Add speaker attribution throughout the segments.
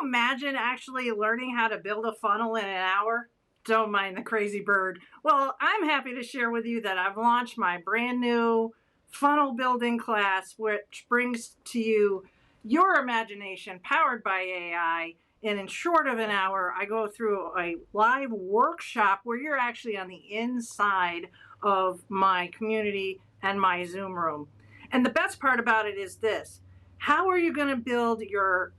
Speaker 1: imagine actually learning how to build a funnel in an hour? Don't mind the crazy bird. Well, I'm happy to share with you that I've launched my brand new funnel building class, which brings to you your imagination powered by AI. And in short of an hour, I go through a live workshop where you're actually on the inside of my community and my Zoom room. And the best part about it is this: how are you going to build your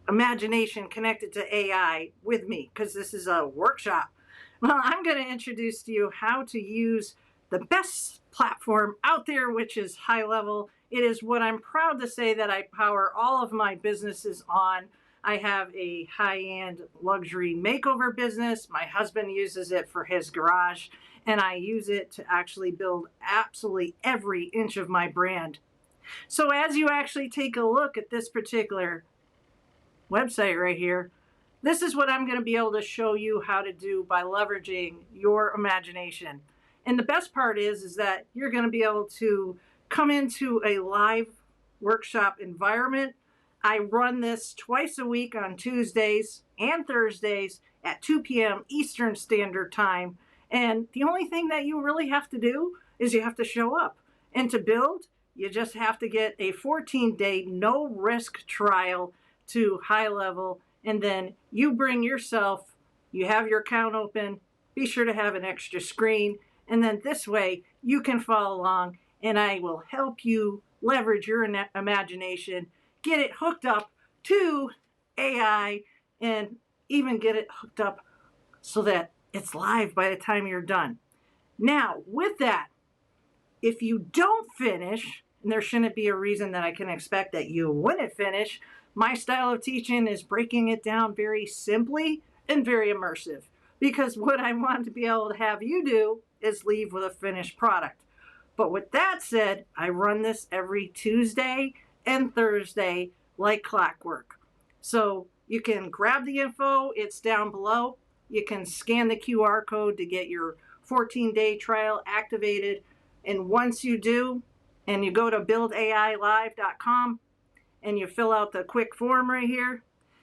Speaker 1: imagination connected to AI with me? Because this is a workshop. Well, I'm going to introduce to you how to use the best platform out there, which is HighLevel. It is what I'm proud to say that I power all of my businesses on. I have a high-end luxury makeover business. My husband uses it for his garage, and I use it to actually build absolutely every inch of my brand. So as you actually take a look at this particular website right here, this is what I'm going to be able to show you how to do by leveraging your imagination. And the best part is that you're going to be able to come into a live workshop environment. I run this twice a week on Tuesdays and Thursdays at 2 p.m. Eastern Standard Time. And the only thing that you really have to do is you have to show up. And to build, you just have to get a 14-day no-risk trial to HighLevel, and then you bring yourself, you have your account open, be sure to have an extra screen, and then this way you can follow along and I will help you leverage your imagination, get it hooked up to AI, and even get it hooked up so that it's live by the time you're done. Now, with that, if you don't finish, and there shouldn't be a reason that I can expect that you wouldn't finish, my style of teaching is breaking it down very simply and very immersive, because what I want to be able to have you do is leave with a finished product. But with that said, I run this every Tuesday and Thursday like clockwork. So you can grab the info, it's down below. You can scan the QR code to get your 14-day trial activated. And once you do, and you go to buildailive.com, and you fill out the quick form right here,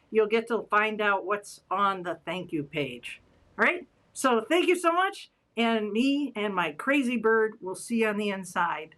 Speaker 1: you'll get to find out what's on the thank you page. All right? So thank you so much, and me and my crazy bird will see you on the inside.